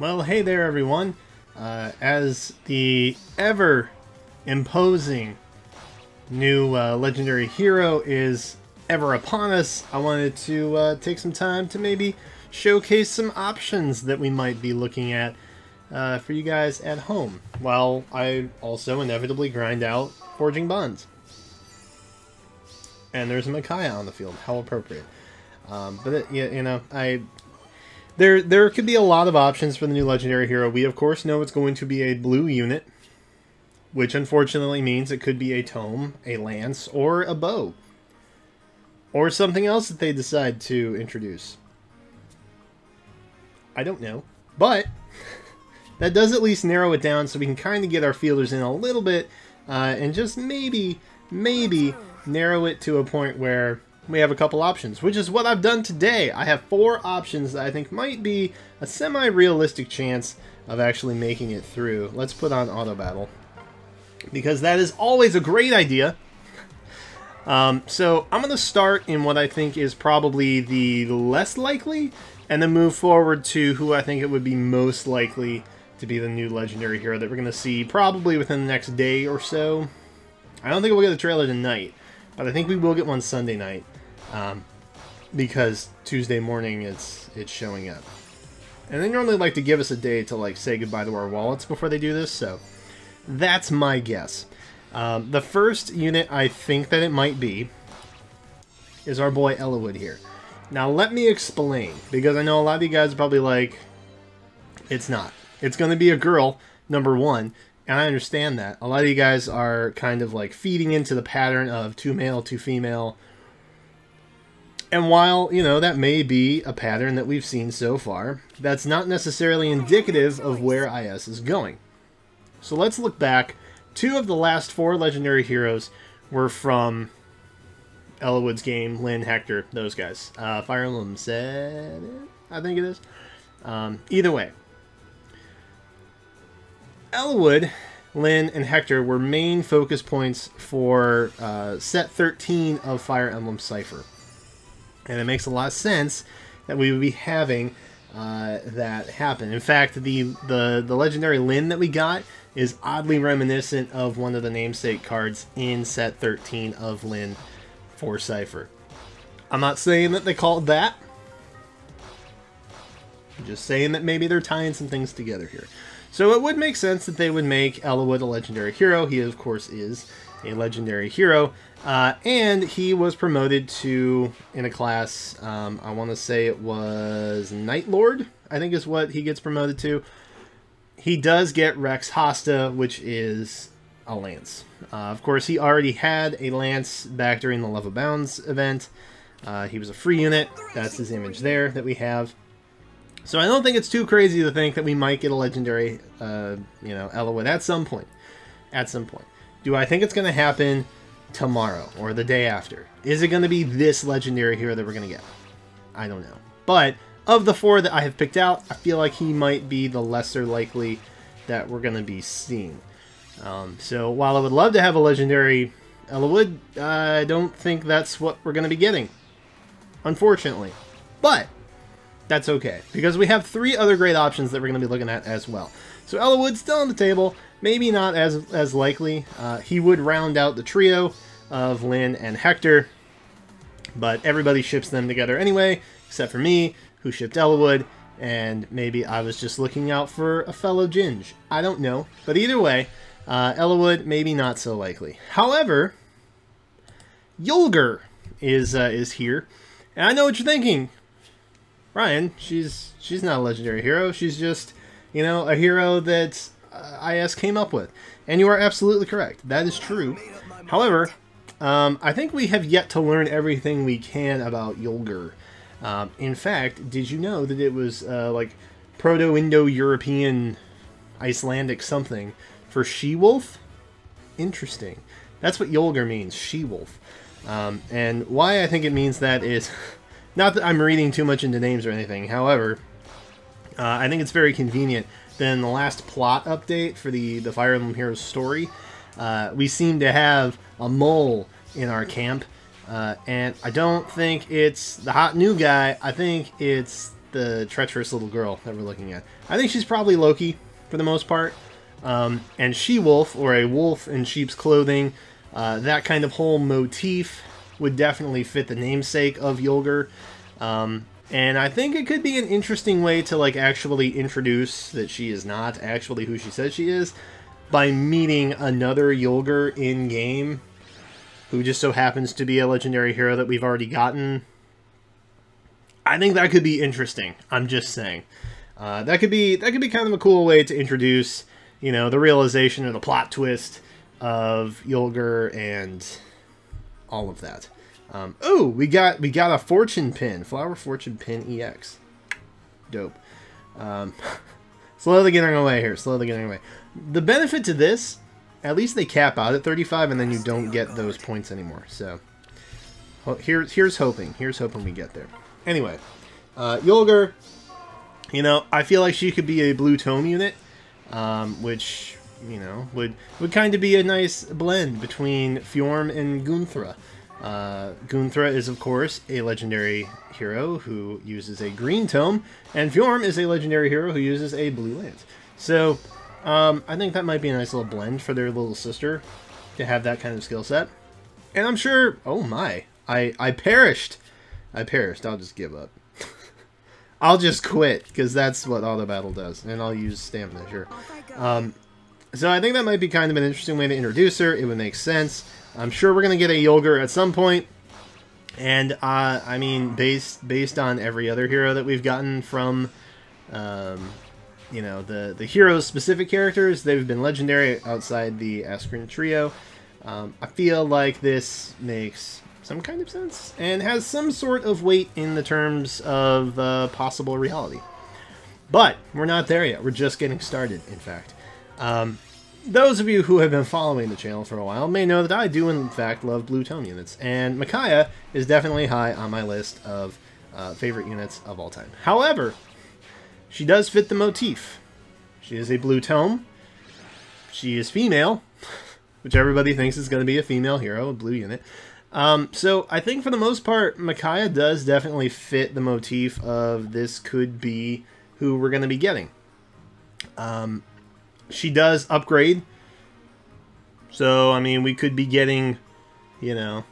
Well, hey there, everyone. As the ever-imposing new legendary hero is ever upon us, I wanted to take some time to maybe showcase some options that we might be looking at for you guys at home, while I also inevitably grind out Forging Bonds. And there's a Micaiah on the field. How appropriate. There could be a lot of options for the new legendary hero. We, of course, know it's going to be a blue unit, which unfortunately means it could be a tome, a lance, or a bow. Or something else that they decide to introduce. I don't know. But that does at least narrow it down so we can kind of get our fielders in a little bit and just maybe narrow it to a point where we have a couple options, which is what I've done today. I have 4 options that I think might be a semi-realistic chance of actually making it through. Let's put on auto battle, because that is always a great idea. So I'm going to start in what I think is probably the less likely, and then move forward to who I think it would be most likely to be the new legendary hero that we're going to see probably within the next day or so. I don't think we'll get a trailer tonight, but I think we will get one Sunday night. Because Tuesday morning it's showing up. And they normally like to give us a day to like say goodbye to our wallets before they do this, so that's my guess. The first unit I think that it might be is our boy Ylgr here. Now let me explain, because I know a lot of you guys are probably like, it's not. It's going to be a girl, number one, and I understand that. A lot of you guys are kind of like feeding into the pattern of 2 male, 2 female. And while, you know, that may be a pattern that we've seen so far, that's not necessarily indicative of where IS is going. So let's look back. 2 of the last 4 legendary heroes were from Eliwood's game, Lyn, Hector, those guys. Fire Emblem 7, I think it is. Either way. Eliwood, Lyn, and Hector were main focus points for set 13 of Fire Emblem Cypher. And it makes a lot of sense that we would be having that happen. In fact, the legendary Lyn that we got is oddly reminiscent of one of the namesake cards in set 13 of Lyn for Cypher. I'm not saying that they called that. I'm just saying that maybe they're tying some things together here. So it would make sense that they would make Eliwood a legendary hero. He, of course, is a legendary hero. And he was promoted to, in a class, I want to say it was Night Lord, I think is what he gets promoted to. He does get Rex Hosta, which is a lance. Of course, he already had a lance back during the Love of Bounds event. He was a free unit. That's his image there that we have. So I don't think it's too crazy to think that we might get a legendary, Ylgr at some point. At some point. Do I think it's going to happen tomorrow or the day after? Is it going to be this legendary hero that we're going to get? I don't know. But of the 4 that I have picked out, I feel like he might be the lesser likely that we're going to be seeing. So while I would love to have a legendary Ylgr, I don't think that's what we're going to be getting, unfortunately. But that's okay, because we have 3 other great options that we're going to be looking at as well. So Eliwood's still on the table, maybe not as likely. He would round out the trio of Lyn and Hector, but everybody ships them together anyway, except for me, who shipped Ylgr, and maybe I was just looking out for a fellow Ginge. I don't know, but either way, Ylgr maybe not so likely. However, Ylgr is here, and I know what you're thinking. Ryan, she's not a legendary hero. She's just, you know, a hero that IS came up with. And you are absolutely correct. That is true. However, I think we have yet to learn everything we can about Ylgr. In fact, did you know that it was like Proto-Indo-European Icelandic something for she-wolf? Interesting. That's what Ylgr means, she-wolf. And why I think it means that is... Not that I'm reading too much into names or anything, however, I think it's very convenient that in the last plot update for the Fire Emblem Heroes story, we seem to have a mole in our camp, and I don't think it's the hot new guy, I think it's the treacherous little girl that we're looking at. I think she's probably Loki for the most part. And she-wolf, or a wolf in sheep's clothing, that kind of whole motif would definitely fit the namesake of Ylgr. And I think it could be an interesting way to, like, actually introduce that she is not actually who she says she is by meeting another Ylgr in-game who just so happens to be a legendary hero that we've already gotten. I think that could be interesting. I'm just saying. That could be kind of a cool way to introduce, you know, the realization or the plot twist of Ylgr and all of that. Oh, we got a fortune pin, flower fortune pin EX. Dope. Slowly getting away here. Slowly getting away. The benefit to this, at least they cap out at 35, and then you don't get those points anymore. So here's hoping. Here's hoping we get there. Anyway, Ylgr, you know, I feel like she could be a blue tome unit, which, you know, would kind of be a nice blend between Fjorm and Gunthra. Gunthra is, of course, a legendary hero who uses a green tome, and Fjorm is a legendary hero who uses a blue lance. So, I think that might be a nice little blend for their little sister to have that kind of skill set. And I'm sure... Oh my. I perished. I perished. I'll just give up. I'll just quit, because that's what auto battle does. And I'll use stamina, sure. So I think that might be kind of an interesting way to introduce her. It would make sense. I'm sure we're going to get a Ylgr at some point. And, I mean, based on every other hero that we've gotten from, you know, the hero's specific characters, they've been legendary outside the Askren trio. I feel like this makes some kind of sense and has some sort of weight in the terms of possible reality. But we're not there yet. We're just getting started, in fact. Those of you who have been following the channel for a while may know that I do, in fact, love blue tome units. And Micaiah is definitely high on my list of favorite units of all time. However, she does fit the motif. She is a blue tome. She is female, which everybody thinks is going to be a female hero, a blue unit. So I think for the most part, Micaiah does definitely fit the motif of this could be who we're going to be getting. She does upgrade. So, I mean, we could be getting, you know,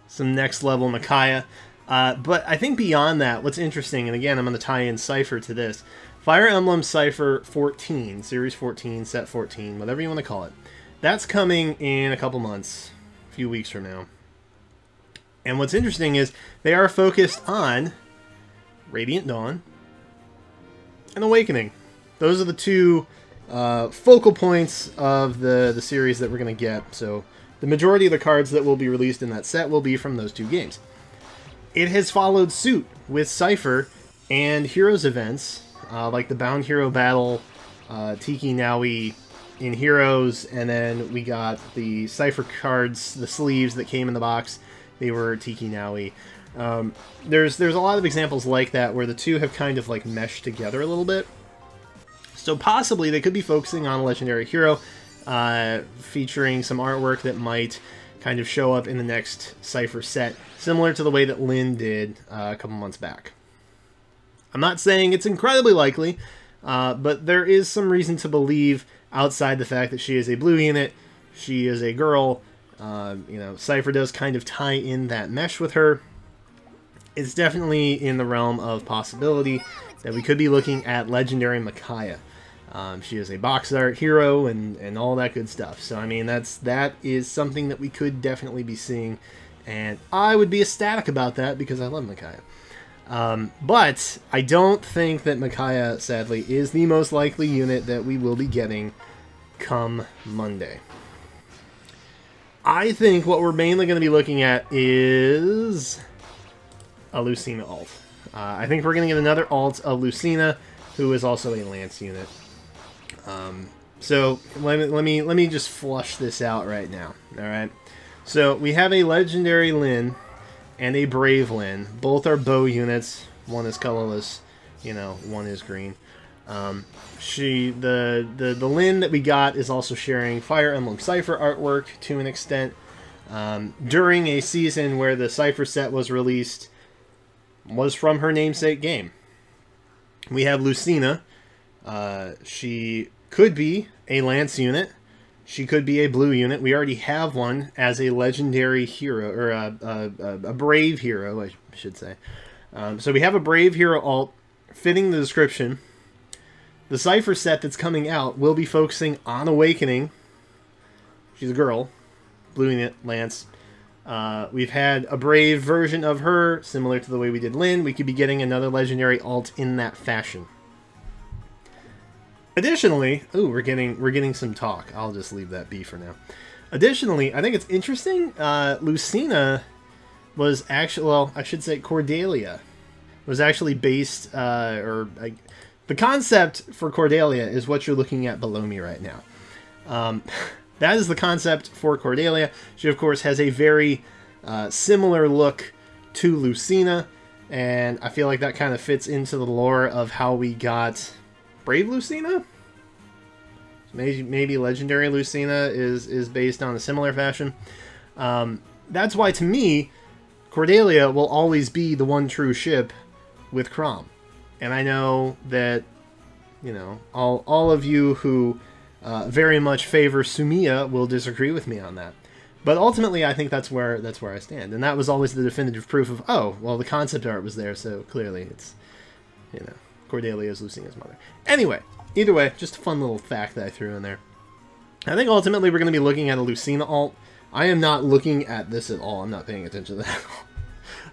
some next level Micaiah. But I think beyond that, what's interesting, and again, I'm going to tie in Cypher to this. Fire Emblem Cypher 14, Series 14, Set 14, whatever you want to call it. That's coming in a couple months, a few weeks from now. And what's interesting is they are focused on Radiant Dawn and Awakening. Those are the two focal points of the series that we're going to get. So the majority of the cards that will be released in that set will be from those two games. It has followed suit with Cypher and Heroes events, like the Bound Hero Battle, Tiki Naui in Heroes, and then we got the Cypher cards, the sleeves that came in the box. They were Tiki Naui. There's a lot of examples like that where the two have kind of like meshed together a little bit. So possibly they could be focusing on a legendary hero, featuring some artwork that might kind of show up in the next Cypher set, similar to the way that Lynn did a couple months back. I'm not saying it's incredibly likely, but there is some reason to believe, outside the fact that she is a blue unit, she is a girl, you know, Cypher does kind of tie in that mesh with her. It's definitely in the realm of possibility that we could be looking at legendary Micaiah. She is a box art hero and all that good stuff. So, I mean, that is something that we could definitely be seeing. And I would be ecstatic about that because I love Micaiah. But I don't think that Micaiah, sadly, is the most likely unit that we will be getting come Monday. I think what we're mainly going to be looking at is a Lucina alt. I think we're going to get another alt of Lucina, who is also a Lance unit. So let me just flush this out right now. All right. So we have a legendary Lynn and a brave Lynn. Both are bow units. One is colorless. You know, one is green. The Lynn that we got is also sharing Fire Emblem Cypher artwork to an extent. During a season where the Cypher set was released, was from her namesake game. We have Lucina. She could be a Lance unit. She could be a blue unit. We already have one as a legendary hero, or a brave hero, I should say. So we have a brave hero alt fitting the description. The Cypher set that's coming out will be focusing on Awakening. She's a girl. Blue unit, Lance. We've had a brave version of her, similar to the way we did Lyn. We could be getting another legendary alt in that fashion. Additionally, ooh, we're getting some talk. I'll just leave that be for now. Additionally, I think it's interesting. Lucina was actually, well, I should say Cordelia was actually based, the concept for Cordelia is what you're looking at below me right now. That is the concept for Cordelia. She, of course, has a very similar look to Lucina, and I feel like that kind of fits into the lore of how we got Brave Lucina? Maybe Legendary Lucina is based on a similar fashion. That's why, to me, Cordelia will always be the one true ship with Crom. And I know that, you know, all of you who very much favor Sumia will disagree with me on that. But ultimately, I think that's where I stand. And that was always the definitive proof of, oh, well, the concept art was there, so clearly it's, you know, Cordelia is Lucina's mother. Anyway, either way, just a fun little fact that I threw in there. I think ultimately we're going to be looking at a Lucina alt. I am not looking at this at all. I'm not paying attention to that at all.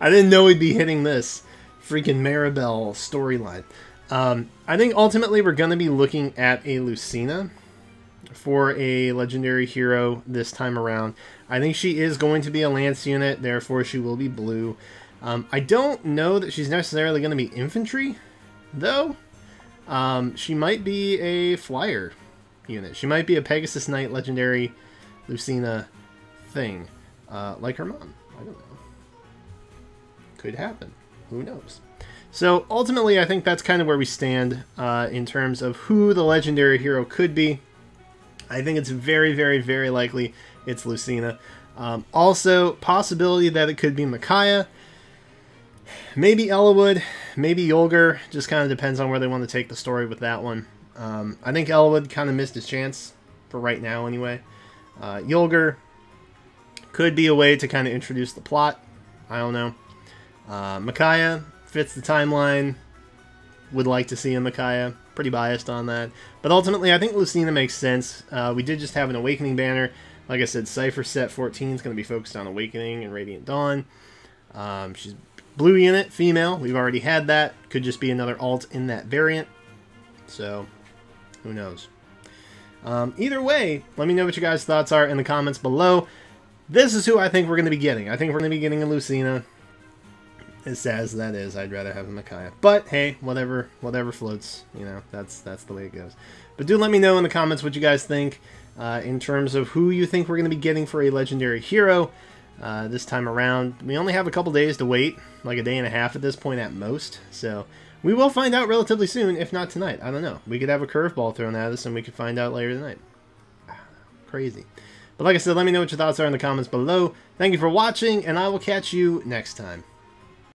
I didn't know we'd be hitting this freaking Maribel storyline. I think ultimately we're going to be looking at a Lucina for a legendary hero this time around. I think she is going to be a Lance unit, therefore she will be blue. I don't know that she's necessarily going to be infantry, though. She might be a flyer unit. She might be a Pegasus Knight legendary Lucina thing, like her mom. I don't know. Could happen. Who knows? So ultimately, I think that's kind of where we stand in terms of who the legendary hero could be. I think it's very, very, very likely it's Lucina. Also, possibility that it could be Micaiah. Maybe Eliwood, maybe Ylgr. Just kind of depends on where they want to take the story with that one. I think Eliwood kind of missed his chance for right now anyway. Ylgr could be a way to kind of introduce the plot. I don't know. Micaiah fits the timeline. Would like to see a Micaiah. Pretty biased on that. But ultimately, I think Lucina makes sense. We did just have an Awakening banner. Like I said, Cypher Set 14 is going to be focused on Awakening and Radiant Dawn. She's blue unit, female. We've already had that. Could just be another alt in that variant. So, who knows? Either way, let me know what your guys' thoughts are in the comments below. This is who I think we're going to be getting. I think we're going to be getting a Lucina. As sad as that is, I'd rather have a Micaiah. But hey, whatever floats. You know, that's the way it goes. But do let me know in the comments what you guys think in terms of who you think we're going to be getting for a legendary hero this time around. We only have a couple days to wait, like a day and a half at this point at most. So we will find out relatively soon, if not tonight. I don't know. We could have a curveball thrown at us, and we could find out later tonight. Crazy. But like I said, let me know what your thoughts are in the comments below. Thank you for watching, and I will catch you next time.